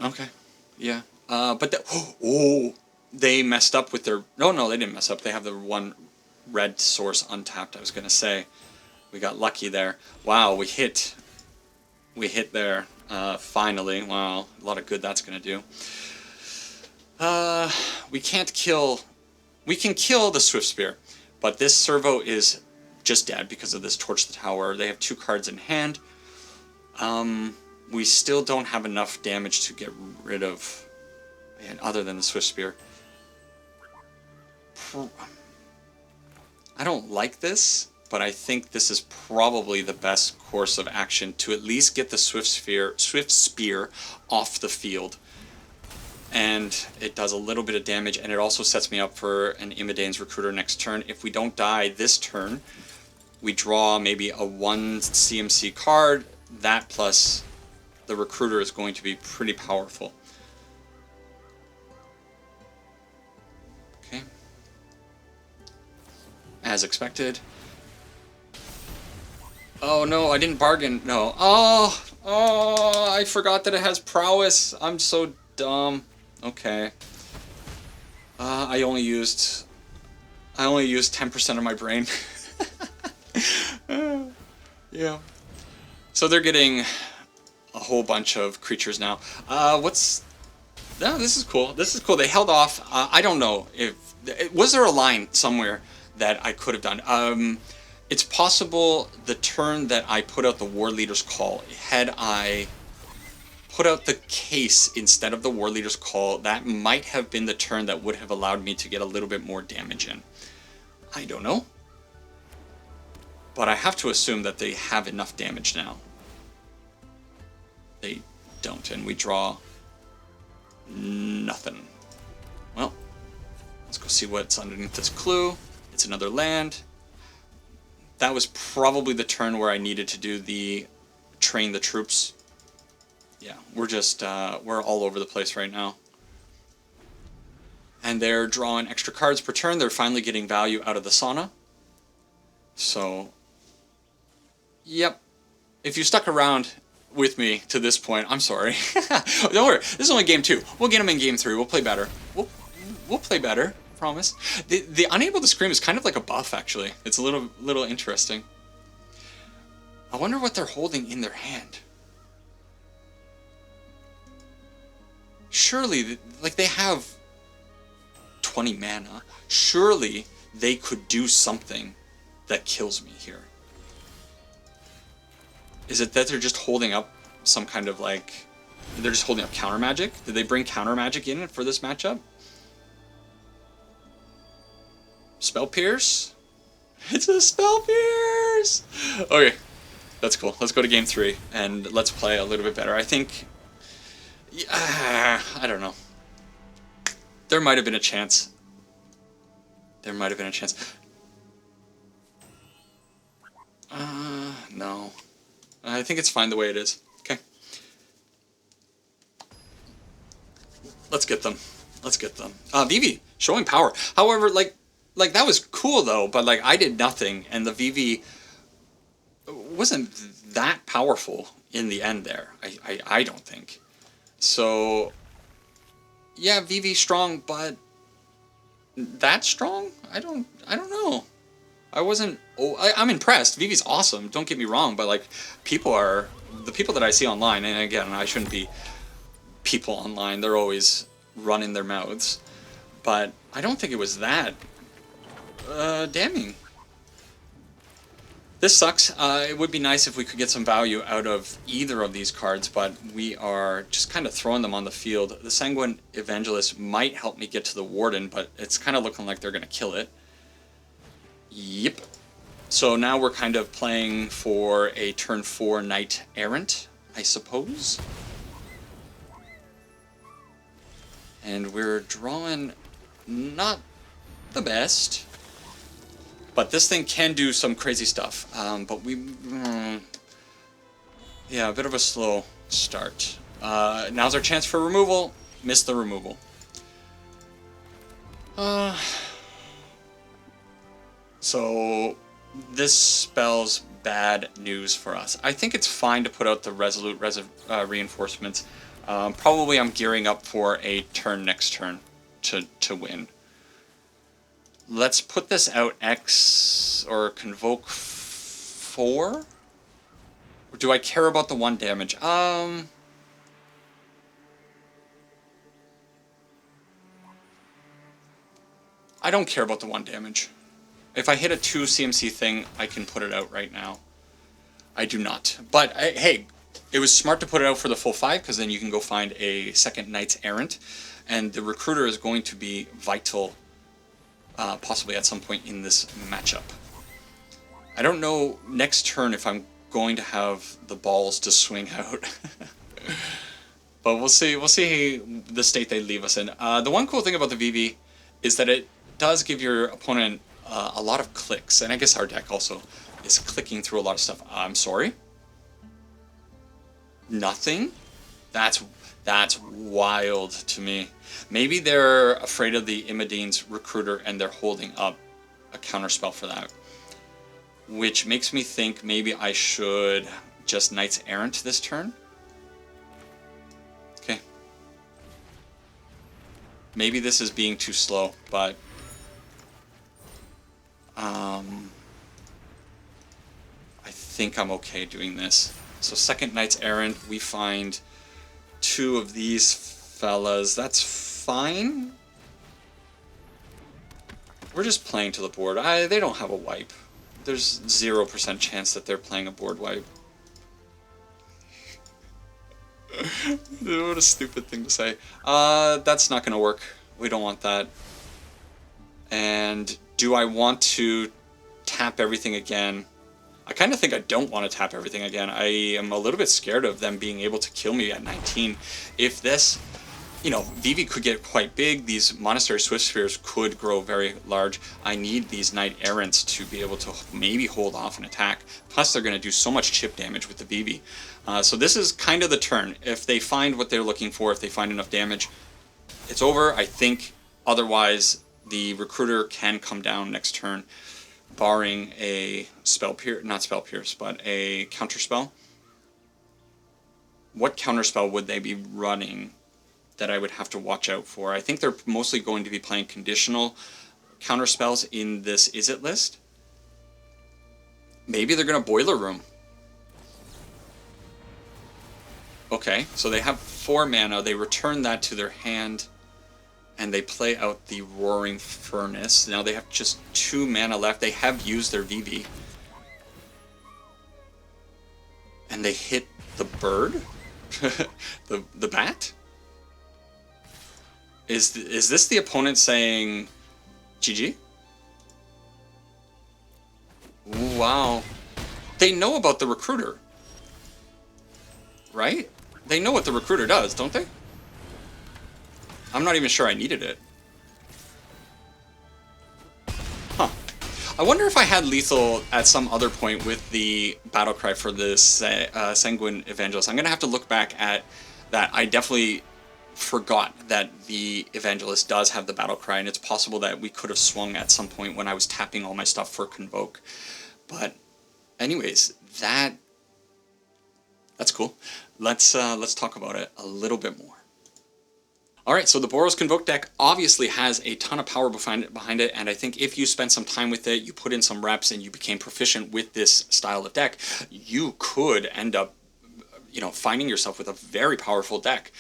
Okay. Yeah. But... they messed up with their... No, they didn't mess up. They have the one red source untapped, I was going to say. We got lucky there. Wow, we hit there. Finally. Wow, a lot of good that's going to do. We can't kill... We can kill the Swift Spear, but this servo is just dead because of this Torch the Tower. They have 2 cards in hand. We still don't have enough damage to get rid of... Man, other than the Swift Spear. I don't like this, but I think this is probably the best course of action to at least get the Swift Spear off the field. and it does a little bit of damage, and it also sets me up for an Imidane's Recruiter next turn. If we don't die this turn, we draw maybe a 1 CMC card. That plus the Recruiter is going to be pretty powerful. Okay. As expected. Oh no, I didn't bargain. No. Oh, I forgot that it has prowess. I'm so dumb. Okay. I only used 10% of my brain. Yeah. So they're getting a whole bunch of creatures now. No, this is cool. This is cool. They held off. I don't know if was there a line somewhere that I could have done. It's possible the turn that I put out the War Leader's Call, had I put out the case instead of the War Leader's Call, that might have been the turn that would have allowed me to get a little bit more damage in. I don't know. But I have to assume that they have enough damage now. They don't, and we draw nothing. Well, let's go see what's underneath this clue. It's another land. That was probably the turn where I needed to do the train the troops. Yeah, we're all over the place right now. And they're drawing extra cards per turn. They're finally getting value out of the sauna. So, yep. If you stuck around with me to this point, I'm sorry. Don't worry. This is only game 2. We'll get them in game 3. We'll play better. We'll play better. Promise. The unable to scream is kind of like a buff, actually. It's a little interesting. I wonder what they're holding in their hand. Surely, like, they have 20 mana. Surely they could do something that kills me here. Is it that they're just holding up some kind of, like, they're just holding up counter magic? Did they bring counter magic in for this matchup? Spell Pierce? It's a Spell Pierce! Okay, that's cool. Let's go to game 3, and let's play a little bit better. I think... I don't know. There might have been a chance. There might have been a chance. No. I think it's fine the way it is. Okay. Let's get them. Let's get them. Vivi, showing power. However, like that was cool though, but like I did nothing, and the Vivi wasn't that powerful in the end there. I don't think. So yeah, Vivi strong, but that strong? I don't know. I wasn't. I'm impressed. Vivi's awesome. Don't get me wrong, but like the people that I see online, and again, I shouldn't be people online. They're always running their mouths, but I don't think it was that damning. This sucks. It would be nice if we could get some value out of either of these cards, but we are just kind of throwing them on the field. The Sanguine Evangelist might help me get to the Warden, but it's kind of looking like they're going to kill it. Yep. So now we're kind of playing for a turn 4 Knight Errant, I suppose. And we're drawing not the best. But this thing can do some crazy stuff. But yeah, a bit of a slow start. Now's our chance for removal. Missed the removal. So this spells bad news for us. I think it's fine to put out the Resolute reinforcements. Probably I'm gearing up for a turn next turn to win. Let's put this out X or Convoke 4? Or do I care about the 1 damage? I don't care about the 1 damage. If I hit a 2 CMC thing, I can put it out right now. I do not. But, hey, it was smart to put it out for the full 5, because then you can go find a second Knights Errant. And the Recruiter is going to be vital, possibly at some point in this matchup. I don't know next turn if I'm going to have the balls to swing out. But we'll see. We'll see the state they leave us in. The one cool thing about the VV is that it does give your opponent a lot of clicks, and I guess our deck also is clicking through a lot of stuff. I'm sorry. Nothing. That's wild to me. Maybe they're afraid of the Imodine's Recruiter and they're holding up a counterspell for that, which makes me think maybe I should just Knights Errant this turn. Okay. Maybe this is being too slow, but I think I'm okay doing this. So second Knights Errant, we find 2 of these fellas. That's fine. We're just playing to the board. They don't have a wipe. There's 0% chance that they're playing a board wipe. What a stupid thing to say. That's not gonna work. We don't want that. And do I want to tap everything again? I kind of think I don't want to tap everything again. I am a little bit scared of them being able to kill me at 19. If this, you know, VV could get quite big, these Monastery Swift Spheres could grow very large. I need these Knight Errants to be able to maybe hold off an attack. Plus, they're going to do so much chip damage with the VV. So this is kind of the turn. If they find what they're looking for, if they find enough damage, it's over, I think. Otherwise, the Recruiter can come down next turn, barring a not spell pierce, but a counterspell. What counterspell would they be running that I would have to watch out for? I think they're mostly going to be playing conditional counterspells in this Is It list. Maybe they're going to Boiler Room. Okay, so they have 4 mana, they return that to their hand, and they play out the Roaring Furnace. Now they have just 2 mana left. They have used their VV. And they hit the bird? the bat? Is this the opponent saying GG? Wow. They know about the Recruiter. Right? They know what the Recruiter does, don't they? I'm not even sure I needed it. Huh. I wonder if I had lethal at some other point with the battle cry for this Sanguine Evangelist. I'm going to have to look back at that. I definitely forgot that the Evangelist does have the battle cry, and it's possible that we could have swung at some point when I was tapping all my stuff for Convoke. But anyways, that's cool. Let's talk about it a little bit more. Alright, so the Boros Convoke deck obviously has a ton of power behind it, and I think if you spent some time with it, you put in some reps, and you became proficient with this style of deck, you could end up, you know, finding yourself with a very powerful deck.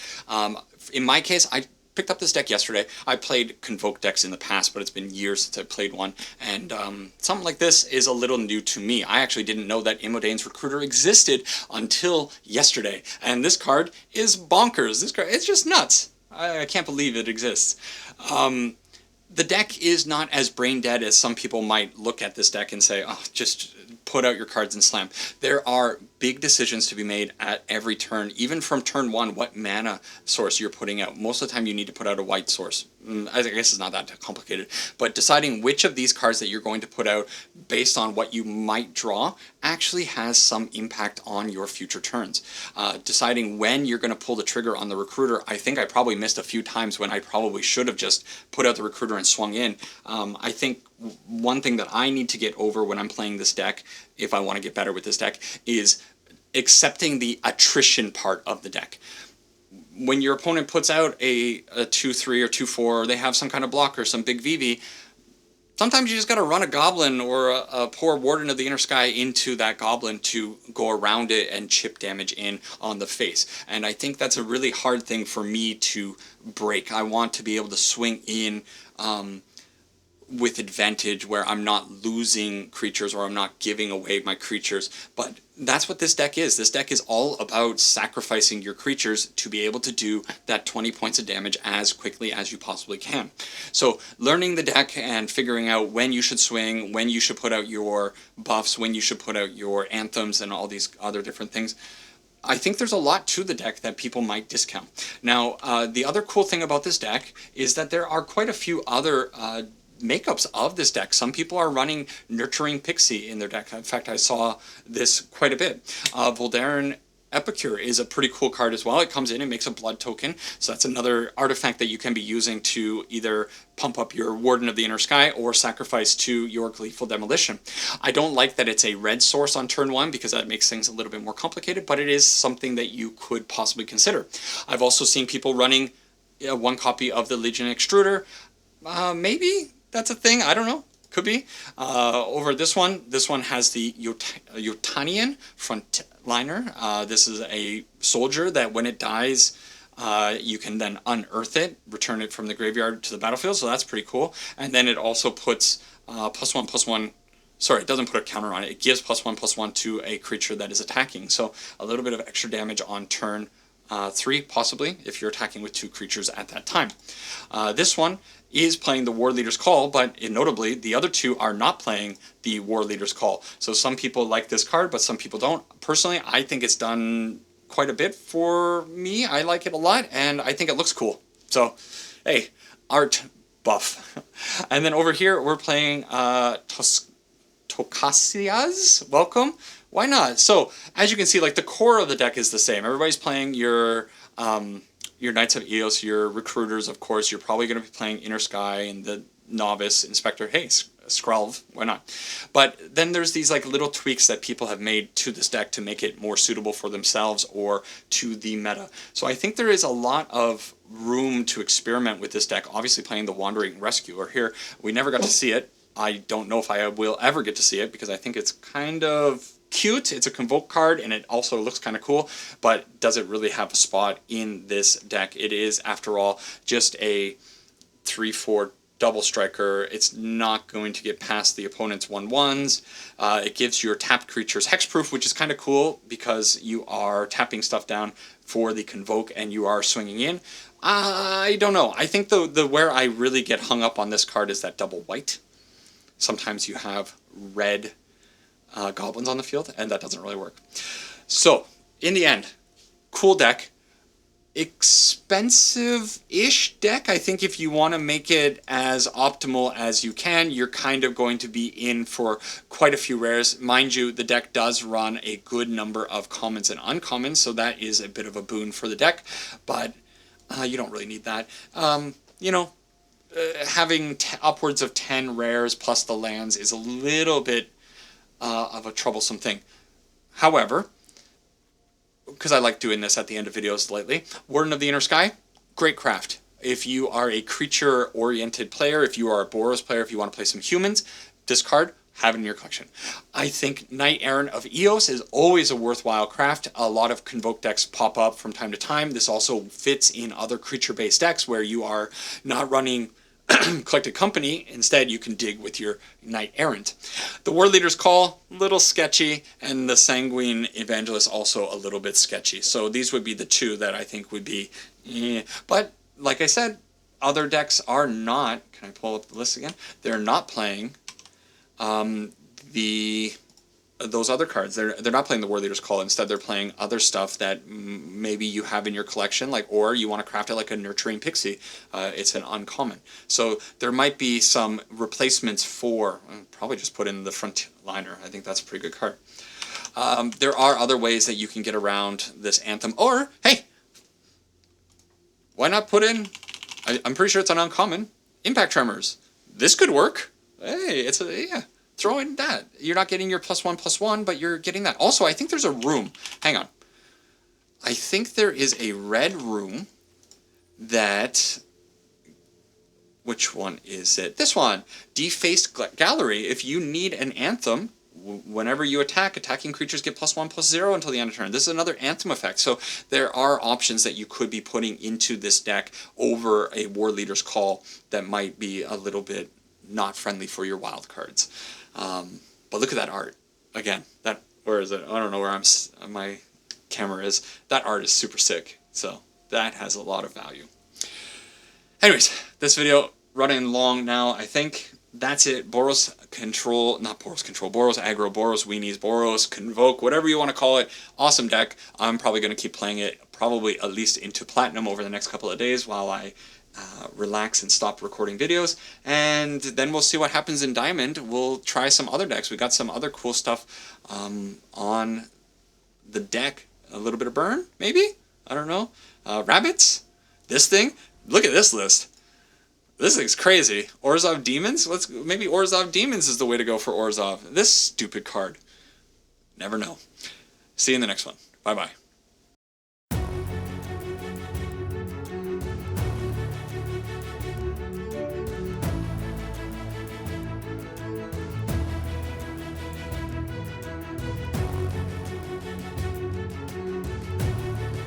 In my case, I picked up this deck yesterday. I played Convoke decks in the past, but it's been years since I played one, and something like this is a little new to me. I actually didn't know that Imodane's Recruiter existed until yesterday, and this card is bonkers. This card, it's just nuts. I can't believe it exists. The deck is not as brain dead as some people might look at this deck and say, oh, just put out your cards and slam. There are big decisions to be made at every turn, even from turn 1, what mana source you're putting out. Most of the time you need to put out a white source. I guess it's not that complicated, but deciding which of these cards that you're going to put out based on what you might draw actually has some impact on your future turns. Deciding when you're going to pull the trigger on the Recruiter, I think I probably missed a few times when I probably should have just put out the Recruiter and swung in. I think one thing that I need to get over when I'm playing this deck, if I want to get better with this deck, is accepting the attrition part of the deck. When your opponent puts out a 2-3 or 2-4, they have some kind of blocker, some big VV, sometimes you just got to run a Goblin or a poor Warden of the Inner Sky into that Goblin to go around it and chip damage in on the face. And I think that's a really hard thing for me to break. I want to be able to swing in with advantage where I'm not losing creatures or I'm not giving away my creatures. But that's what this deck is. This deck is all about sacrificing your creatures to be able to do that 20 points of damage as quickly as you possibly can. So learning the deck and figuring out when you should swing, when you should put out your buffs, when you should put out your anthems and all these other different things, I think there's a lot to the deck that people might discount. Now, the other cool thing about this deck is that there are quite a few other makeups of this deck. Some people are running Nurturing Pixie in their deck. In fact, I saw this quite a bit. Voldaren Epicure is a pretty cool card as well. It comes in and makes a blood token, so that's another artifact that you can be using to either pump up your Warden of the Inner Sky or sacrifice to your Gleeful Demolition. I don't like that it's a red source on turn 1 because that makes things a little bit more complicated, but it is something that you could possibly consider. I've also seen people running one copy of the Legion Extruder. Maybe that's a thing, I don't know. Could be. Over this one has the Yotanian Frontliner. This is a soldier that when it dies, you can then unearth it, return it from the graveyard to the battlefield, so that's pretty cool. And then it also puts +1/+1. Sorry, it doesn't put a counter on it. It gives +1/+1 to a creature that is attacking. So a little bit of extra damage on turn 3, possibly, if you're attacking with 2 creatures at that time. This one is playing the War Leader's Call, but notably, the other 2 are not playing the War Leader's Call. So some people like this card, but some people don't. Personally, I think it's done quite a bit for me. I like it a lot, and I think it looks cool. So, hey, art buff. And then over here, we're playing Tokasia's Welcome. Why not? So, as you can see, like, the core of the deck is the same. Everybody's playing your Knights of Eos, your Recruiters, of course. You're probably going to be playing Inner Sky and the Novice Inspector. Hey, Skrelv, why not? But then there's these like little tweaks that people have made to this deck to make it more suitable for themselves or to the meta. So I think there is a lot of room to experiment with this deck. Obviously playing the Wandering Rescuer here. We never got to see it. I don't know if I will ever get to see it because I think it's kind of cute. It's a Convoke card and it also looks kind of cool, but does it really have a spot in this deck? It is, after all, just a 3/4 double striker. It's not going to get past the opponent's 1/1s. It gives your tapped creatures hexproof, which is kind of cool because you are tapping stuff down for the Convoke and you are swinging in. I don't know. I think the where I really get hung up on this card is that double white. Sometimes you have red goblins on the field, and that doesn't really work. So, in the end, cool deck. Expensive-ish deck. I think if you want to make it as optimal as you can, you're kind of going to be in for quite a few rares. Mind you, the deck does run a good number of commons and uncommons, so that is a bit of a boon for the deck, but you don't really need that. You know, having upwards of 10 rares plus the lands is a little bit of a troublesome thing. However, because I like doing this at the end of videos lately, Warden of the Inner Sky, great craft. If you are a creature-oriented player, if you are a Boros player, if you want to play some humans, this card, have it in your collection. I think Knight Errant of Eos is always a worthwhile craft. A lot of Convoke decks pop up from time to time. This also fits in other creature-based decks where you are not running Collected Company. Instead, you can dig with your Knight Errant. The War Leader's Call, a little sketchy, and the Sanguine Evangelist also a little bit sketchy. So these would be the 2 that I think would be, But, like I said, other decks are not, can I pull up the list again? They're not playing those other cards. They're not playing the War Leader's Call. Instead, they're playing other stuff that maybe you have in your collection, like, or you want to craft it like a Nurturing Pixie. It's an uncommon. So there might be some replacements for, probably just put in the Frontliner. I think that's a pretty good card. There are other ways that you can get around this Anthem. Or, hey, why not put in, I'm pretty sure it's an uncommon, Impact Tremors. This could work. Hey, yeah. Throw in that. You're not getting your +1/+1, but you're getting that. Also, I think there's a room. Hang on. I think there is a red room that... Which one is it? This one. Defaced Gallery. If you need an Anthem, whenever you attack, attacking creatures get +1/+0 until the end of turn. This is another Anthem effect. So there are options that you could be putting into this deck over a War Leader's Call that might be a little bit not friendly for your wild cards. But look at that art. Again, where is it? I don't know where my camera is. That art is super sick. So that has a lot of value. Anyways, this video running long now, I think. that's it. Boros Control, not Boros Control, Boros Aggro, Boros Weenies, Boros Convoke, whatever you want to call it. Awesome deck. I'm probably going to keep playing it, probably at least into Platinum over the next couple of days while I relax and stop recording videos. And then we'll see what happens in Diamond. We'll try some other decks. We got some other cool stuff on the deck. A little bit of burn, maybe? I don't know. Rabbits? This thing? Look at this list. This thing's crazy. Orzhov Demons? Maybe Orzhov Demons is the way to go for Orzhov. This stupid card. Never know. See you in the next one. Bye-bye.